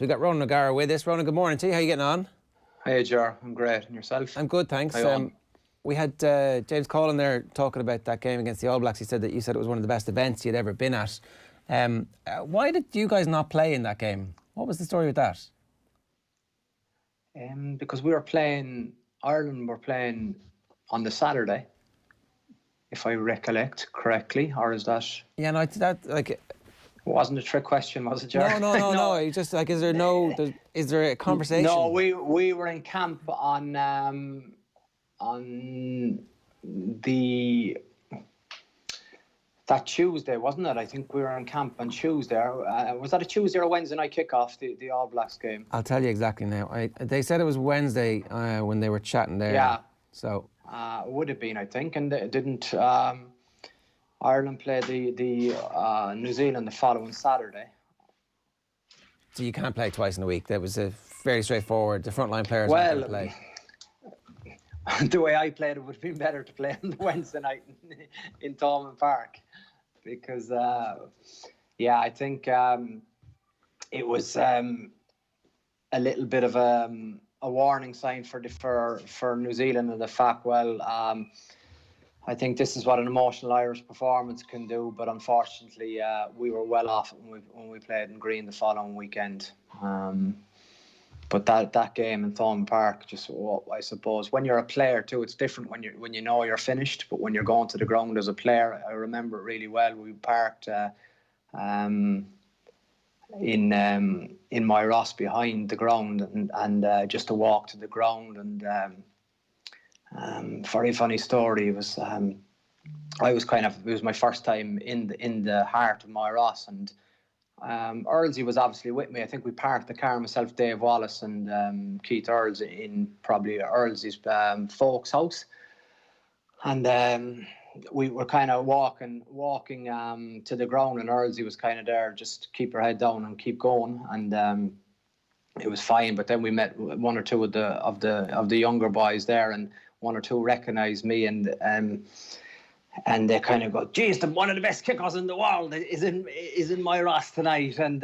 We've got Ronan O'Gara with us. Ronan, good morning to you. How are you getting on? Hey, Ger. I'm great. And yourself? I'm good, thanks. We had James Collin there talking about that game against the All Blacks. He said that you said it was one of the best events you'd ever been at. Why did you guys not play in that game? What was the story with that? Because we were playing, Ireland were playing on the Saturday, if I recollect correctly, or is that... Yeah, no, that, like... It wasn't a trick question, was it, Ger? No. You just, like, is there a conversation? No, we were in camp on that Tuesday, wasn't it? I think we were in camp on Tuesday. Was that a Tuesday or a Wednesday night kickoff, the All Blacks game? I'll tell you exactly now. They said it was Wednesday when they were chatting there. Yeah. So it would have been, I think, and it didn't. Ireland played the New Zealand the following Saturday. So you can't play twice in a week. That was very straightforward. The frontline players aren't going to play. The way I played, it would have been better to play on the Wednesday night in Thomond Park, because I think it was a little bit of a warning sign for New Zealand, and the fact, I think this is what an emotional Irish performance can do, but unfortunately we were well off when we played in Green the following weekend. But that game in Thomond Park, I suppose, when you're a player too, it's different when you know you're finished. But when you're going to the ground as a player, I remember it really well. We parked in my Ross behind the ground, and just to walk to the ground. And very funny story. It was it was my first time in the heart of my Ross, and Earlsy was obviously with me. I think we parked the car, myself, Dave Wallace and Keith Earls, in probably Earlsy's folks' house. And we were kind of walking to the ground, and Earlsy was kind of there, just keep her head down and keep going. And it was fine. But then we met one or two of the younger boys there, and one or two recognised me, and they kind of go, geez, one of the best kickers in the world is in my Ross tonight, and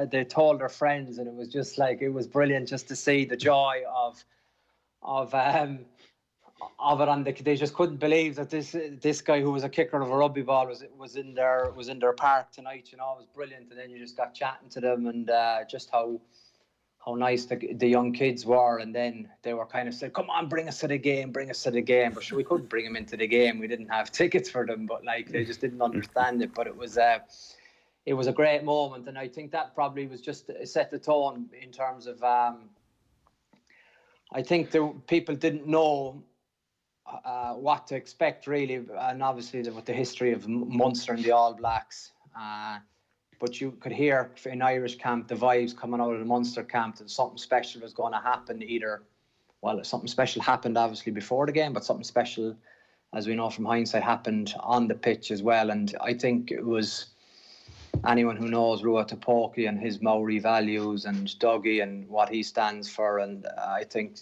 they told their friends, and it was just like, it was brilliant just to see the joy of it, and they just couldn't believe that this guy who was a kicker of a rugby ball was in their park tonight. You know, it was brilliant. And then you just got chatting to them, and just how nice the young kids were. And then they were kind of said, come on, bring us to the game. But sure, we couldn't bring them into the game. We didn't have tickets for them, but like, they just didn't understand it. But it was a great moment. And I think that probably was just set the tone in terms of, I think the people didn't know what to expect, really. And obviously with the history of Munster and the All Blacks, but you could hear in Irish camp the vibes coming out of the Munster camp, that something special was going to happen. Something special happened obviously before the game, but something special, as we know from hindsight, happened on the pitch as well. And I think it was, anyone who knows Rua Tapoki and his Maori values, and Dougie and what he stands for, and I think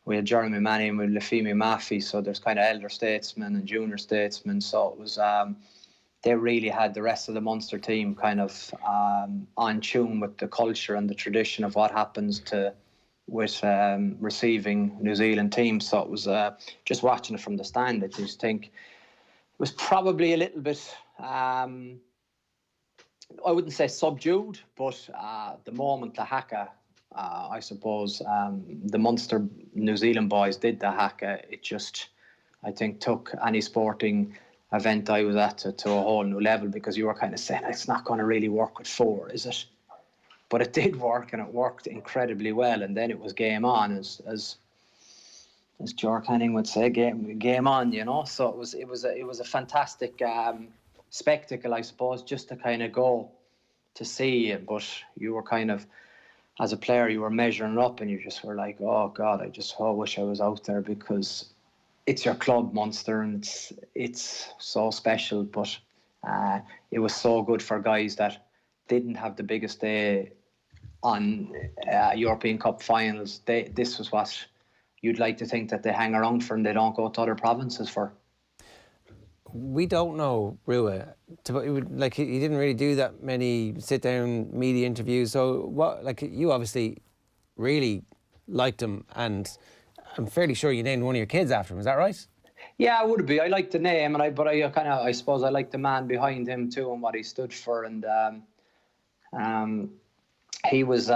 we had Jeremy Manning with Lafemi Mafi, so there's kind of elder statesmen and junior statesmen. So it was they really had the rest of the Munster team kind of on tune with the culture and the tradition of what happens with receiving New Zealand teams. So it was just watching it from the stand, I just think it was probably a little bit, I wouldn't say subdued, but the moment the haka, I suppose, the Munster New Zealand boys did the haka, it just, I think, took any sporting event I was at to a whole new level, because you were kind of saying, it's not going to really work with four, is it? But it did work, and it worked incredibly well. And then it was game on, as Ger Canning would say, game on, you know. So it was a fantastic spectacle, I suppose, just to kind of go to see it. But you were kind of, as a player, you were measuring up, and you just were like, oh God, I just wish I was out there, because it's your club, Munster, and it's so special. But it was so good for guys that didn't have the biggest day on European Cup finals. This was what you'd like to think that they hang around for, and they don't go to other provinces for. we don't know Rua. Like he didn't really do that many sit-down media interviews. So what? Like you obviously really liked him, and I'm fairly sure you named one of your kids after him. Is that right? Yeah, it would be. I like the name, but I suppose I like the man behind him too and what he stood for. And he was,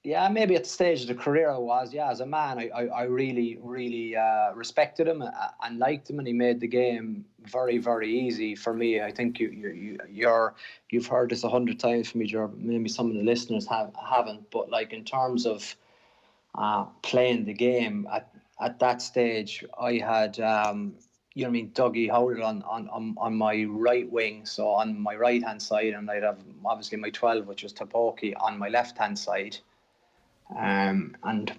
maybe at the stage of the career I was, as a man, I really, really respected him and liked him, and he made the game very, very easy for me. I think you've heard this 100 times from me, Ger. Maybe some of the listeners haven't, but like in terms of playing the game at that stage, I had Dougie Howell on my right wing, so on my right hand side, and I'd have obviously my 12, which was Tapoki, on my left hand side. And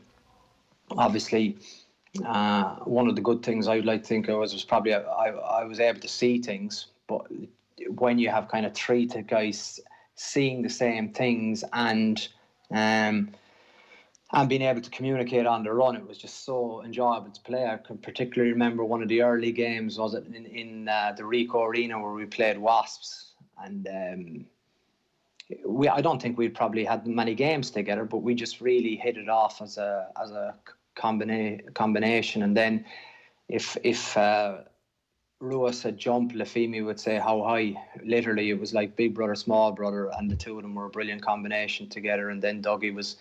obviously, one of the good things I would like to think of was probably I was able to see things. But when you have kind of three guys seeing the same things and being able to communicate on the run, it was just so enjoyable to play. I can particularly remember one of the early games, was it in the Rico Arena, where we played Wasps, and I don't think we'd probably had many games together, but we just really hit it off as a combination. And then if Rua said jump, Lafimi would say how high. Literally, it was like big brother, small brother, and the two of them were a brilliant combination together. And then Dougie was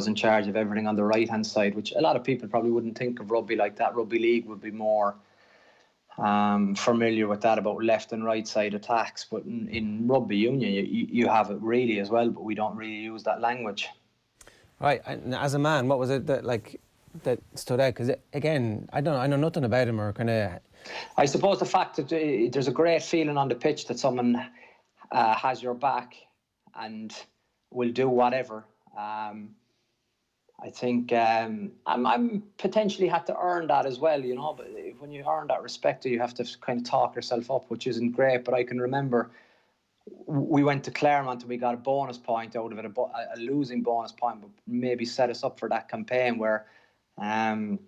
in charge of everything on the right hand side, which a lot of people probably wouldn't think of rugby like that. Rugby league would be more familiar with that, about left and right side attacks, but in rugby union you have it really as well, but we don't really use that language. Right. And as a man, what was it that stood out? Because again, I know nothing about him, or kind of. I suppose the fact that there's a great feeling on the pitch that someone has your back and will do whatever. I think I'm potentially had to earn that as well, but when you earn that respect, you have to kind of talk yourself up, which isn't great. But I can remember we went to Claremont and we got a bonus point out of it, a losing bonus point, but maybe set us up for that campaign where I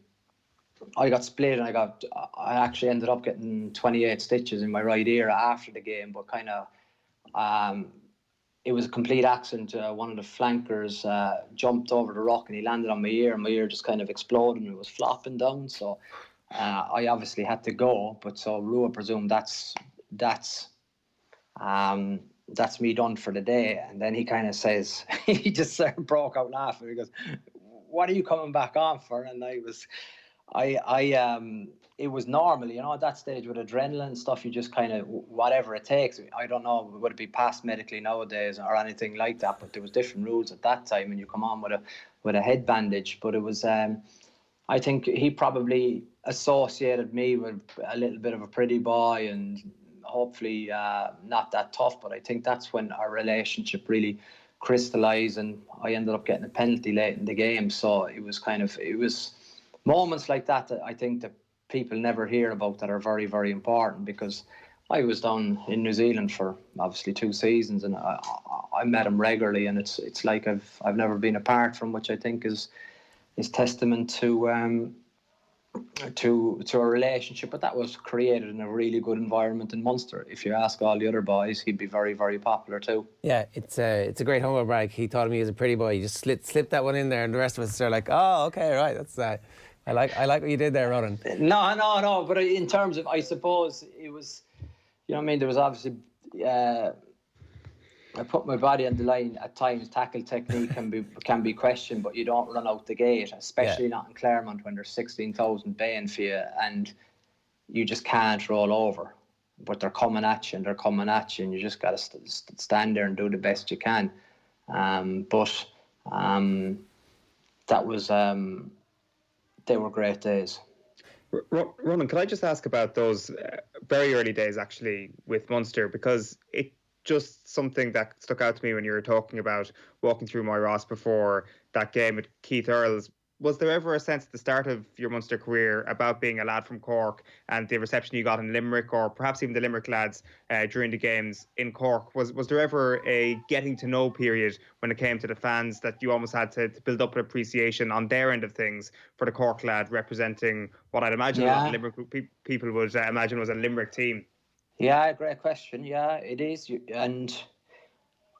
got split, and I actually ended up getting 28 stitches in my right ear after the game, but kind of it was a complete accident. One of the flankers jumped over the rock and he landed on my ear, and my ear just kind of exploded and it was flopping down. So I obviously had to go, but so Rua presumed that's me done for the day. And then he kind of says, he just broke out laughing. He goes, "What are you coming back on for?" And it was normal, at that stage with adrenaline and stuff, you just kind of, whatever it takes. I don't know, would it be passed medically nowadays or anything like that, but there was different rules at that time, and you come on with a head bandage. But it was, I think he probably associated me with a little bit of a pretty boy and hopefully not that tough, but I think that's when our relationship really crystallized, and I ended up getting a penalty late in the game. So it was moments like that I think that people never hear about, that are very, very important, because I was down in New Zealand for obviously 2 seasons, and I met him regularly, and it's like I've never been apart from, which I think is testament to a relationship. But that was created in a really good environment in Munster. If you ask all the other boys, he'd be very, very popular too. Yeah, it's a great humble brag. He thought of me as a pretty boy. He just slipped that one in there, and the rest of us are like, oh, okay, right, that's I like what you did there, Ronan. No. But in terms of, I suppose it was, there was obviously, I put my body on the line at times. Tackle technique can be questioned, but you don't run out the gate, especially not in Claremont when there's 16,000 baying for you, and you just can't roll over. But they're coming at you, and you just got to stand there and do the best you can. But that was. They were great days. Ronan, can I just ask about those very early days actually with Munster, because it just something that stuck out to me when you were talking about walking through my Ross before that game with Keith Earls was there ever a sense at the start of your Munster career about being a lad from Cork and the reception you got in Limerick, or perhaps even the Limerick lads during the games in Cork? Was there ever a getting to know period when it came to the fans that you almost had to build up an appreciation on their end of things for the Cork lad representing what I'd imagine a lot of Limerick people would imagine was a Limerick team? Yeah, great question. Yeah, it is. And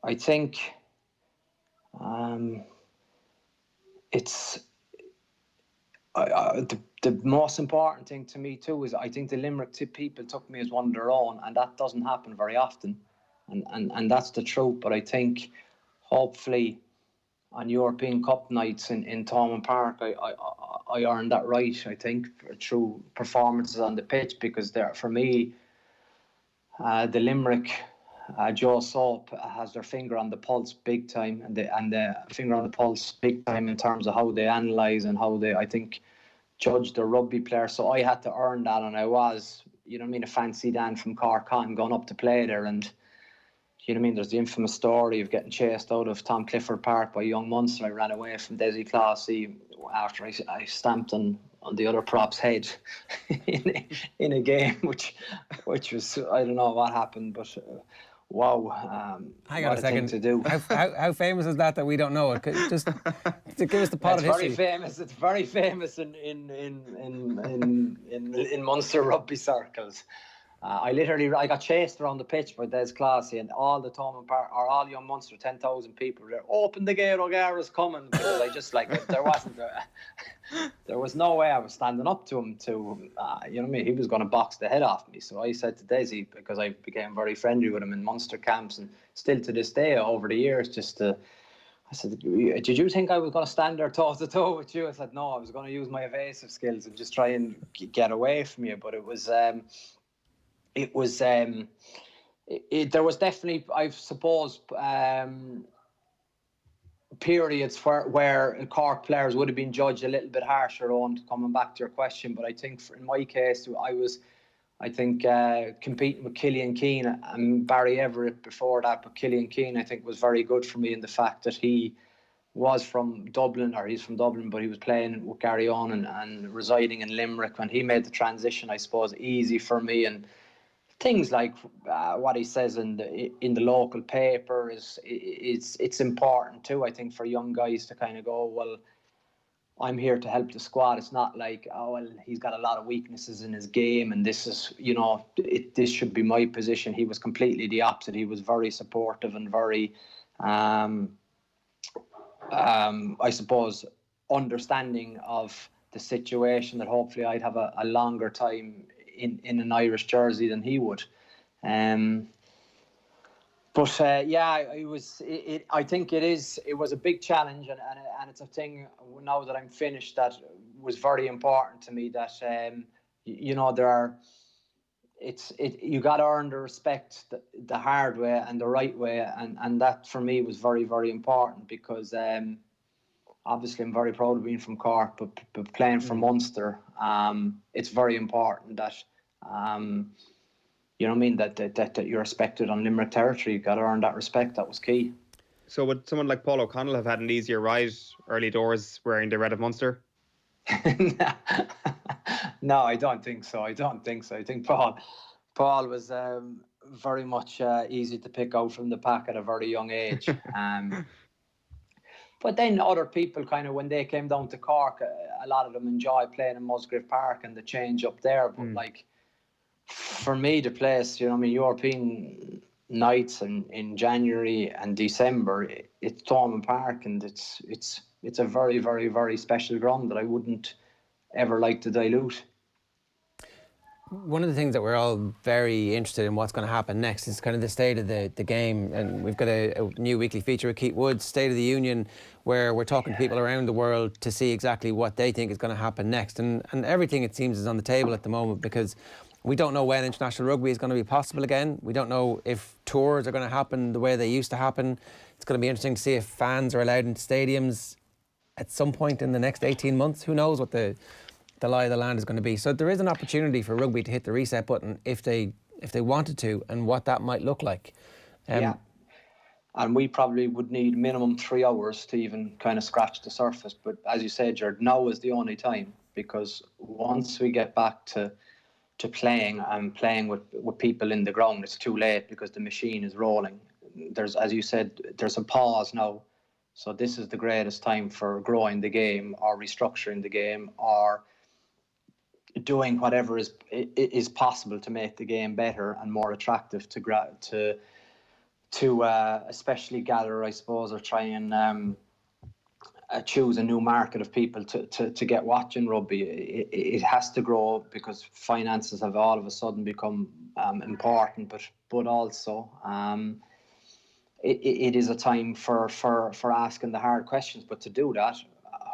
I think it's... the most important thing to me too is I think the Limerick people took me as one of their own, and that doesn't happen very often, and that's the truth. But I think hopefully on European Cup nights in Thomond Park, I earned that right. I think through performances on the pitch, because for me, the Limerick. Joe Soap has their finger on the pulse big time, and the finger on the pulse big time in terms of how they analyse and how they, I think, judge the rugby player. So I had to earn that, and I was, a fancy Dan from Cork Cotton going up to play there. And, there's the infamous story of getting chased out of Tom Clifford Park by young Munster. I ran away from Desi Classy after I stamped on the other prop's head in a game, which was, I don't know what happened, but... wow, hang on a second. To do. How famous is that we don't know it? Just to give us the pot of history. It's very famous in Munster rugby circles. I got chased around the pitch by Des Classy, and all the Thomond Park, or all young Munster, 10,000 people there. Open the gate, O'Gara's coming, because I just there was no way I was standing up to him he was going to box the head off me. So I said to Desi, because I became very friendly with him in Munster camps, and still to this day over the years, I said, did you think I was going to stand there toe to toe with you? I said, no, I was going to use my evasive skills and just try and get away from you. But there was definitely, I suppose, periods where Cork players would have been judged a little bit harsher on, coming back to your question. But I think in my case, I think competing with Killian Keane and Barry Everett before that. But Killian Keane, I think, was very good for me in the fact that he was from Dublin, or he's from Dublin, but he was playing with Ger and Eoin and residing in Limerick. When he made the transition, I suppose, easy for me. And things like what he says in the local paper it's important too. I think for young guys to kind of go, well, I'm here to help the squad. It's not like, oh well, he's got a lot of weaknesses in his game, and this is this should be my position. He was completely the opposite. He was very supportive and very, I suppose, understanding of the situation, that hopefully I'd have a longer time in an Irish jersey than he would. I think it was a big challenge, and it's a thing now that I'm finished that was very important to me, that you got to earn the respect the hard way and the right way, and that for me was very, very important, because obviously I'm very proud of being from Cork, but playing for Munster, it's very important that that you're respected on Limerick territory. You've got to earn that respect. That was key. So would someone like Paul O'Connell have had an easier ride early doors wearing the red of Munster? No, I don't think so. I think Paul was very much easy to pick out from the pack at a very young age. But then other people, kind of, when they came down to Cork, a lot of them enjoy playing in Musgrave Park and the change up there. But for me, the place, European nights in January and December, it's Thomond Park, and it's a very, very, very special ground that I wouldn't ever like to dilute. One of the things that we're all very interested in what's going to happen next is kind of the state of the game, and we've got a new weekly feature with Keith Woods, State of the Union, where we're talking to people around the world to see exactly what they think is going to happen next, and everything, it seems, is on the table at the moment, because we don't know when international rugby is going to be possible again. We don't know if tours are going to happen the way they used to happen. It's going to be interesting to see if fans are allowed into stadiums at some point in the next 18 months. Who knows what the lie of the land is going to be. So there is an opportunity for rugby to hit the reset button if they wanted to, and what that might look like. And we probably would need minimum 3 hours to even kind of scratch the surface. But as you said, Jared, now is the only time, because once we get back to playing and playing with people in the ground, it's too late because the machine is rolling. There's, as you said, there's a pause now. So this is the greatest time for growing the game or restructuring the game or doing whatever is possible to make the game better and more attractive to especially gather, I suppose, or try and choose a new market of people to get watching rugby. It has to grow because finances have all of a sudden become important, but also it is a time for asking the hard questions. But to do that,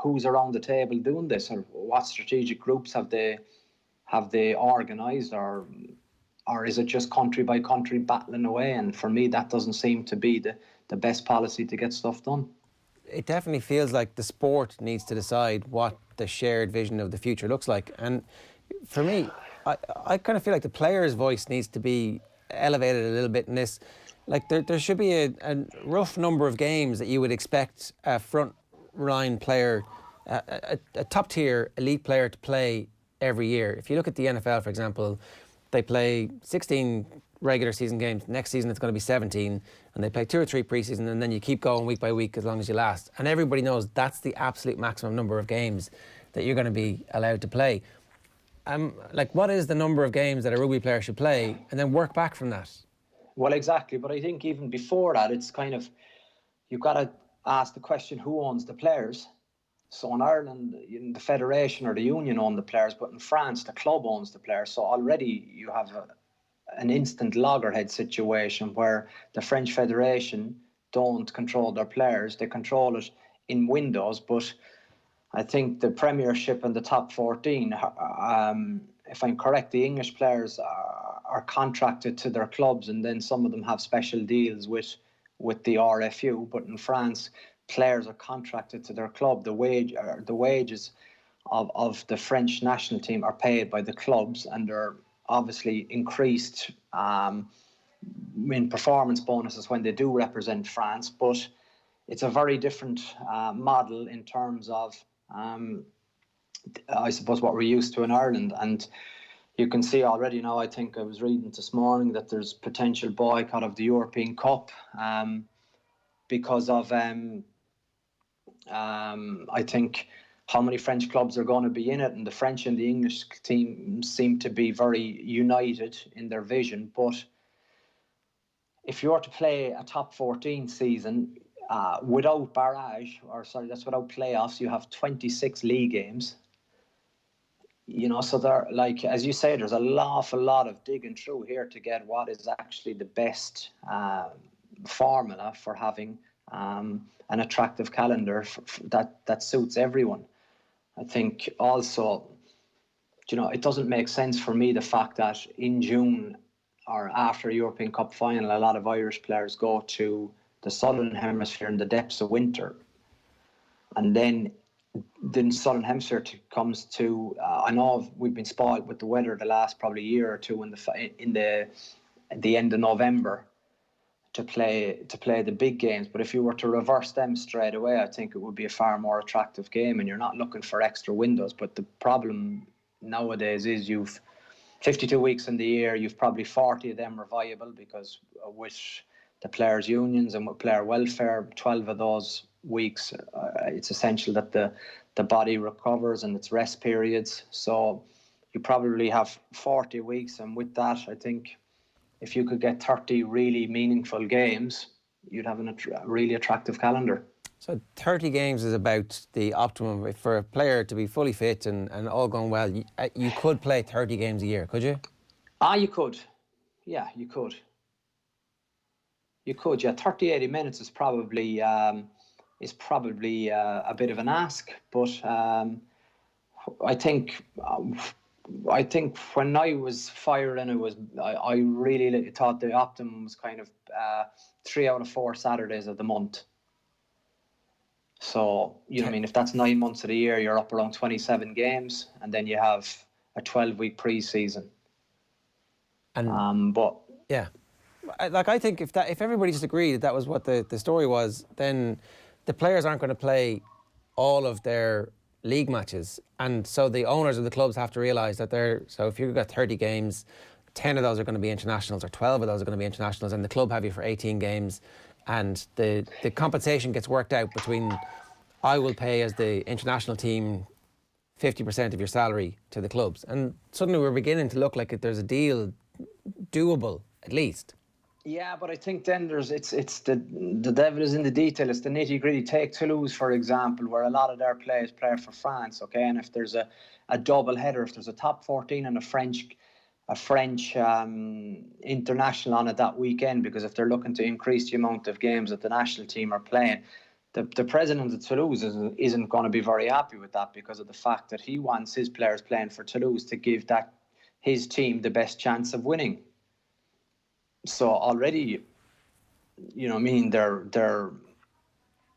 who's around the table doing this, or what strategic groups have they organised, or is it just country by country battling away? And for me, that doesn't seem to be the best policy to get stuff done. It definitely feels like the sport needs to decide what the shared vision of the future looks like. And for me, I kind of feel like the player's voice needs to be elevated a little bit in this. Like there should be a rough number of games that you would expect a front line player, a top tier elite player to play every year. If you look at the NFL, for example, they play 16 regular season games. Next season it's going to be 17, and they play 2 or 3 preseason, and then you keep going week by week as long as you last. And everybody knows that's the absolute maximum number of games that you're going to be allowed to play. Like, what is the number of games that a rugby player should play, and then work back from that? Well, exactly. But I think even before that, it's kind of, you've got to ask the question, who owns the players? So in Ireland, the federation or the union own the players, but in France, the club owns the players. So already you have an instant loggerhead situation where the French federation don't control their players. They control it in windows, but I think the Premiership and the top 14, if I'm correct, the English players are contracted to their clubs, and then some of them have special deals with the RFU. But in France, players are contracted to their club. The wages of the French national team are paid by the clubs, and they're obviously increased in performance bonuses when they do represent France. But it's a very different model in terms of, I suppose, what we're used to in Ireland. And you can see already now, I think I was reading this morning that there's potential boycott of the European Cup because of, I think, how many French clubs are going to be in it. And the French and the English team seem to be very united in their vision. But if you were to play a top 14 season without barrage, that's without playoffs, you have 26 league games. So there, like, as you say, there's an awful lot of digging through here to get what is actually the best formula for having an attractive calendar that suits everyone. I think also, it doesn't make sense for me the fact that in June or after a European Cup final, a lot of Irish players go to the Southern Hemisphere in the depths of winter. And then the Southern Hemisphere comes to, I know we've been spoiled with the weather the last probably year or two at the end of November to play the big games. But if you were to reverse them straight away, I think it would be a far more attractive game, and you're not looking for extra windows. But the problem nowadays is you've 52 weeks in the year, you've probably 40 of them are viable because with the players' unions and with player welfare, 12 of those weeks, it's essential that the body recovers and its rest periods. So you probably have 40 weeks, and with that, I think if you could get 30 really meaningful games, you'd have a really attractive calendar. So 30 games is about the optimum for a player to be fully fit and all going well. You could play 30 games a year, could you? You could. Yeah, you could. You could, yeah. 30, 80 minutes is probably a bit of an ask, but I think when I was firing, I really thought the optimum was kind of 3 out of 4 Saturdays of the month. So, I mean, if that's 9 months of the year, you're up around 27 games, and then you have a 12-week pre-season. And but yeah, I think if everybody just agreed that was what the story was, then the players aren't going to play all of their league matches, and so the owners of the clubs have to realise that so if you've got 30 games, 10 of those are going to be internationals, or 12 of those are going to be internationals, and the club have you for 18 games, and the compensation gets worked out between, I will pay as the international team 50% of your salary to the clubs, and suddenly we're beginning to look like there's a deal doable at least. Yeah, but I think then it's the devil is in the detail. It's the nitty gritty. Take Toulouse, for example, where a lot of their players play for France. Okay, and if there's a double header, if there's a top 14 and a French international on it that weekend, because if they're looking to increase the amount of games that the national team are playing, the president of Toulouse isn't going to be very happy with that, because of the fact that he wants his players playing for Toulouse to give his team the best chance of winning. So already, you know what I mean, they're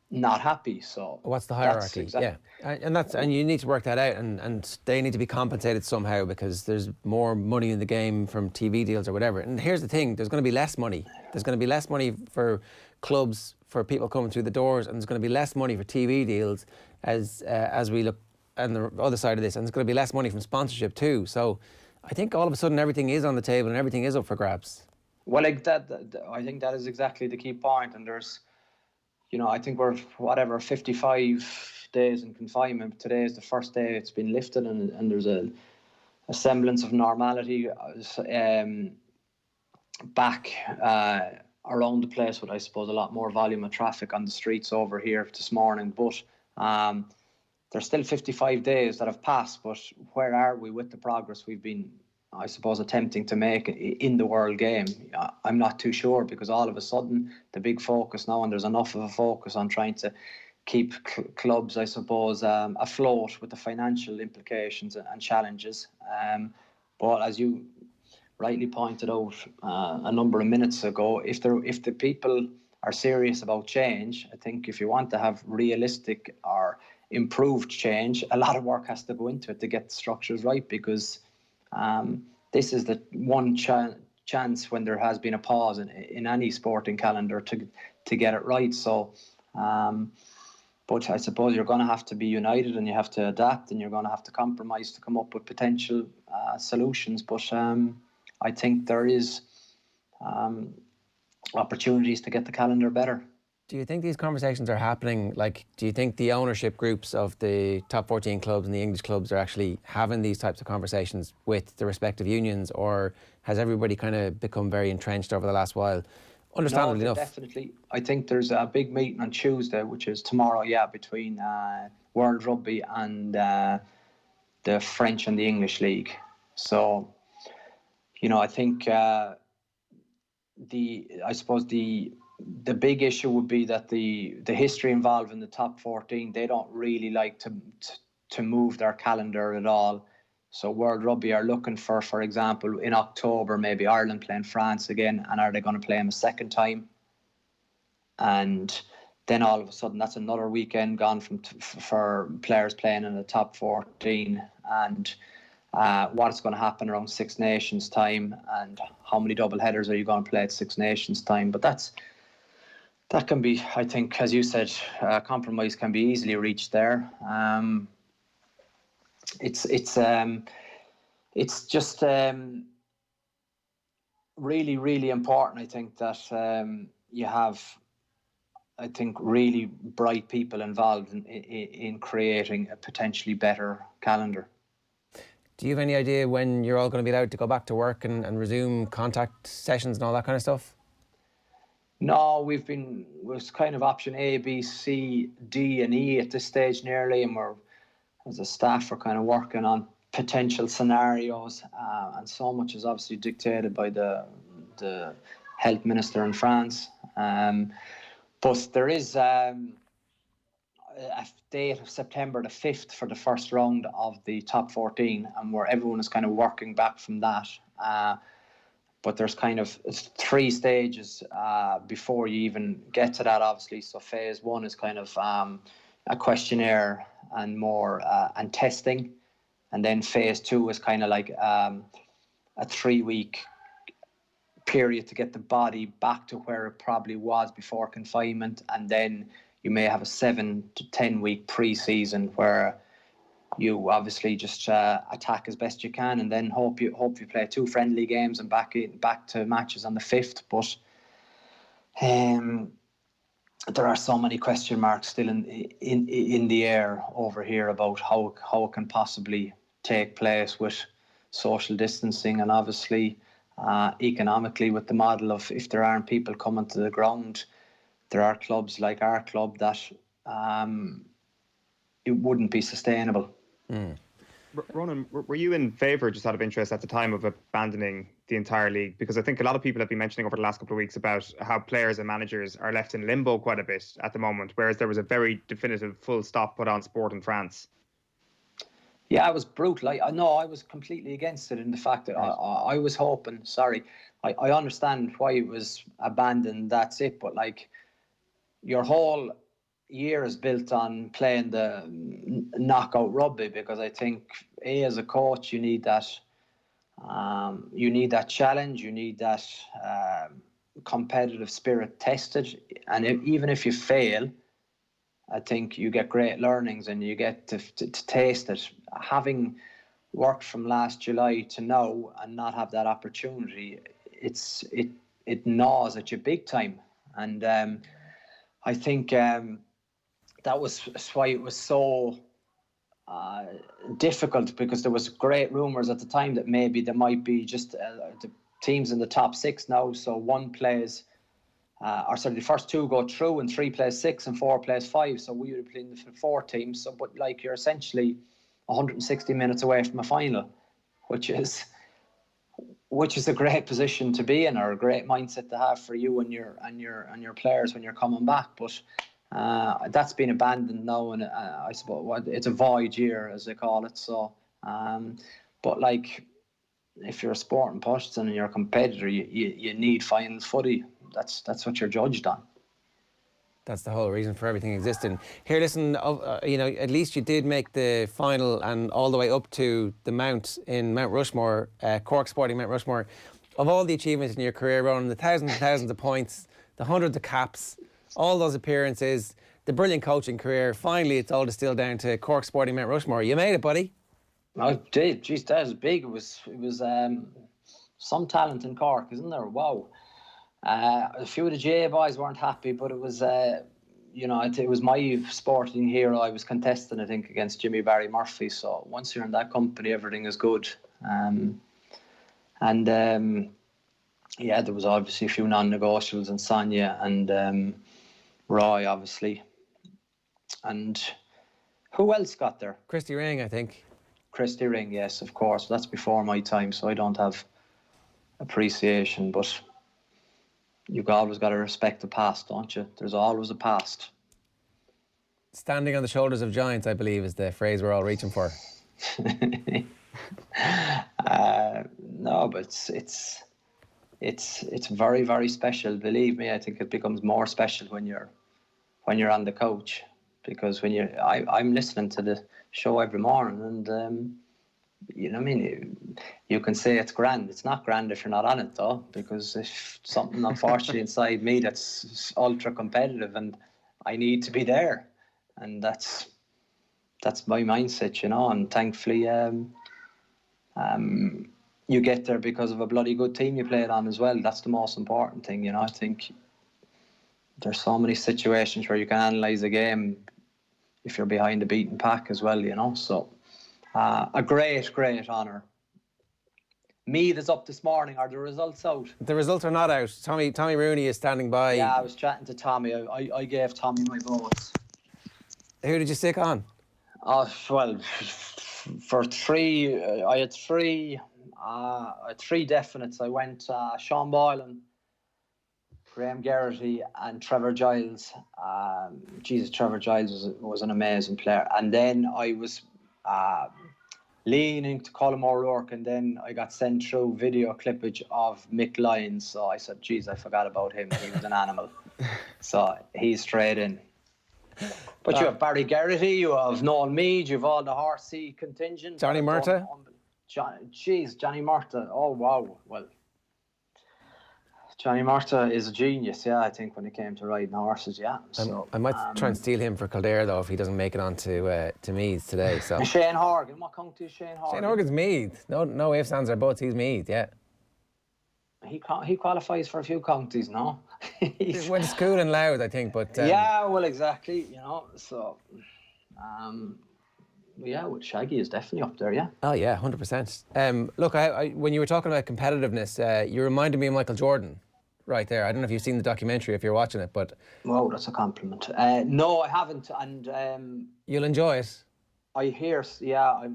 not happy. So what's the hierarchy? Yeah, and you need to work that out, and they need to be compensated somehow, because there's more money in the game from TV deals or whatever. And here's the thing: there's going to be less money. There's going to be less money for clubs, for people coming through the doors, and there's going to be less money for TV deals as we look on the other side of this, and there's going to be less money from sponsorship too. So I think all of a sudden everything is on the table and everything is up for grabs. Well, like that, I think that is exactly the key point. And there's, you know, I think we're 55 days in confinement. Today is the first day it's been lifted, and there's a semblance of normality back around the place, with, I suppose, a lot more volume of traffic on the streets over here this morning. But there's still 55 days that have passed. But where are we with the progress we've been, I suppose, attempting to make in the world game? I'm not too sure, because all of a sudden the big focus now, and there's enough of a focus on trying to keep clubs, I suppose, afloat with the financial implications and challenges. But as you rightly pointed out a number of minutes ago, if the people are serious about change, I think if you want to have realistic or improved change, a lot of work has to go into it to get the structures right, because this is the one chance when there has been a pause in any sporting calendar to get it right. So, but I suppose you're going to have to be united, and you have to adapt, and you're going to have to compromise to come up with potential solutions. But I think there is opportunities to get the calendar better. Do you think these conversations are happening? Like, do you think the ownership groups of the top 14 clubs and the English clubs are actually having these types of conversations with the respective unions, or has everybody kind of become very entrenched over the last while? Understandably enough. Definitely. I think there's a big meeting on Tuesday, which is tomorrow, between World Rugby and the French and the English League. So, you know, I think the big issue would be that the history involved in the top 14, they don't really like to move their calendar at all. So World Rugby are looking for example, in October, maybe Ireland playing France again, and are they going to play them a second time? And then all of a sudden, that's another weekend gone for players playing in the top 14, and what's going to happen around Six Nations time, and how many double headers are you going to play at Six Nations time? But that can be, I think, as you said, compromise can be easily reached there. It's just really, really important, I think, that you have, I think, really bright people involved in creating a potentially better calendar. Do you have any idea when you're all going to be allowed to go back to work and resume contact sessions and all that kind of stuff? No, was kind of option A, B, C, D and E at this stage nearly, and we're, as a staff, we're kind of working on potential scenarios, and so much is obviously dictated by the health minister in France. But there is a date of September the 5th for the first round of the top 14, and where everyone is kind of working back from that. But there's kind of 3 stages before you even get to that, obviously. So phase 1 is kind of a questionnaire and more and testing, and then phase 2 is kind of like a 3-week period to get the body back to where it probably was before confinement, and then you may have a 7 to 10 week pre-season where you obviously just attack as best you can, and then hope you play 2 friendly games and back to matches on the 5th. But there are so many question marks still in the air over here about how it can possibly take place with social distancing, and obviously economically with the model of, if there aren't people coming to the ground, there are clubs like our club that it wouldn't be sustainable. Ronan, were you in favour, just out of interest, at the time of abandoning the entire league? Because I think a lot of people have been mentioning over the last couple of weeks about how players and managers are left in limbo quite a bit at the moment, whereas there was a very definitive full stop put on sport in France. Yeah, it was brutal. I was completely against it, in the fact that I was hoping, I understand why it was abandoned, that's it, but like, your whole year is built on playing the knockout rugby, because I think, as a coach, you need that challenge, you need that competitive spirit tested, and even if you fail, I think you get great learnings and you get to taste it. Having worked from last July to now and not have that opportunity, it gnaws at you big time. And I think that was why it was so difficult, because there was great rumours at the time that maybe there might be just the teams in the top 6 now, so 1 plays the first 2 go through, and 3 plays 6 and 4 plays 5, so we would have played the 4 teams. So, but like, you're essentially 160 minutes away from a final, which is a great position to be in, or a great mindset to have for you and your players when you're coming back. But that's been abandoned now, and I suppose it's a void year, as they call it. So, but like, if you're a sporting person and you're a competitor, you need finals footy. That's what you're judged on. That's the whole reason for everything existing. Here, listen, at least you did make the final and all the way up to the Mount in Mt Rushmore, Cork Sporting Mt Rushmore. Of all the achievements in your career, Ronan, the thousands and thousands of points, the hundreds of caps, all those appearances, the brilliant coaching career, finally it's all distilled down to Cork Sporting Mt Rushmore. You made it, buddy. I did. Jeez, that was big. It was some talent in Cork, isn't there? Wow. A few of the GA boys weren't happy, but it was, it was my sporting hero. I was contesting, I think, against Jimmy Barry Murphy. So once you're in that company, everything is good. There was obviously a few non-negotiables, and Sonia and Roy, obviously. And who else got there? Christy Ring, I think. Christy Ring, yes, of course. That's before my time, so I don't have appreciation, but you've always got to respect the past, don't you? There's always a past. Standing on the shoulders of giants, I believe, is the phrase we're all reaching for. No, but it's very, very special. Believe me, I think it becomes more special when you're on the couch, because when I'm listening to the show every morning, and you can say it's grand. It's not grand if you're not on it, though, because if something, unfortunately, inside me that's ultra competitive, and I need to be there, and that's my mindset, and thankfully you get there because of a bloody good team you played on as well. That's the most important thing, I think there's so many situations where you can analyse a game if you're behind the beaten pack as well, so a great honour. Meath is up this morning. Are the results out? The results are not out. Tommy Rooney is standing by. Yeah, I was chatting to Tommy. I gave Tommy my votes. Who did you stick on? Well, for 3, I had 3 definites. I went Sean Boylan, Graham Geraghty and Trevor Giles. Trevor Giles was an amazing player. And then I was leaning to Colin O'Rourke, and then I got sent through video clippage of Mick Lyons. So I said, I forgot about him. He was an animal. So he's straight in. But you have Barry Geraghty, you have Noel Meade, you have all the Horsey contingent. Johnny Murtagh. Johnny Murtagh. Oh, wow. Well, Johnny Murtagh is a genius, yeah, I think, when it came to riding horses, yeah. So I might try and steal him for Kildare, though, if he doesn't make it on to Meath today. So. And Shane Horgan, what county is Shane Horgan? Shane Horgan's Meath. No ifs, ands, or buts. He's Meath, yeah. He qualifies for a few counties, no? He went to school in Louth, I think, but... yeah, well, exactly, so... yeah, well, Shaggy is definitely up there, yeah. Oh, yeah, 100%. Look, when you were talking about competitiveness, you reminded me of Michael Jordan right there. I don't know if you've seen the documentary, if you're watching it, but... Wow, that's a compliment. No, I haven't, and... You'll enjoy it. I hear, yeah,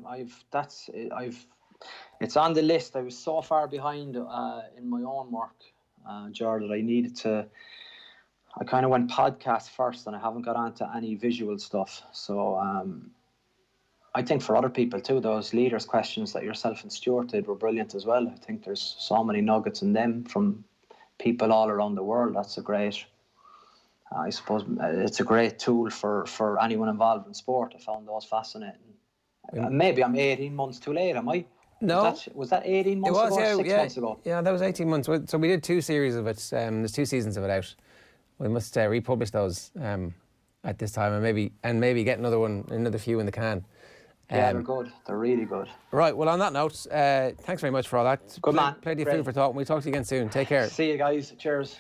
it's on the list. I was so far behind in my own work, Ger, that I needed to... I kind of went podcast first, and I haven't got onto any visual stuff, so... I think for other people too, those leaders' questions that yourself and Stuart did were brilliant as well. I think there's so many nuggets in them from people all around the world. That's a great, I suppose, it's a great tool for anyone involved in sport. I found those fascinating. Maybe I'm 18 months too late, am I? No. Was that 18 months ago or 6 months ago? Yeah, that was 18 months. So we did 2 series of it. There's 2 seasons of it out. We must republish those at this time, and maybe get another few in the can. Yeah, they're good. They're really good. Right, well, on that note, thanks very much for all that. Good man. Plenty of food for thought. We'll talk to you again soon. Take care. See you guys. Cheers.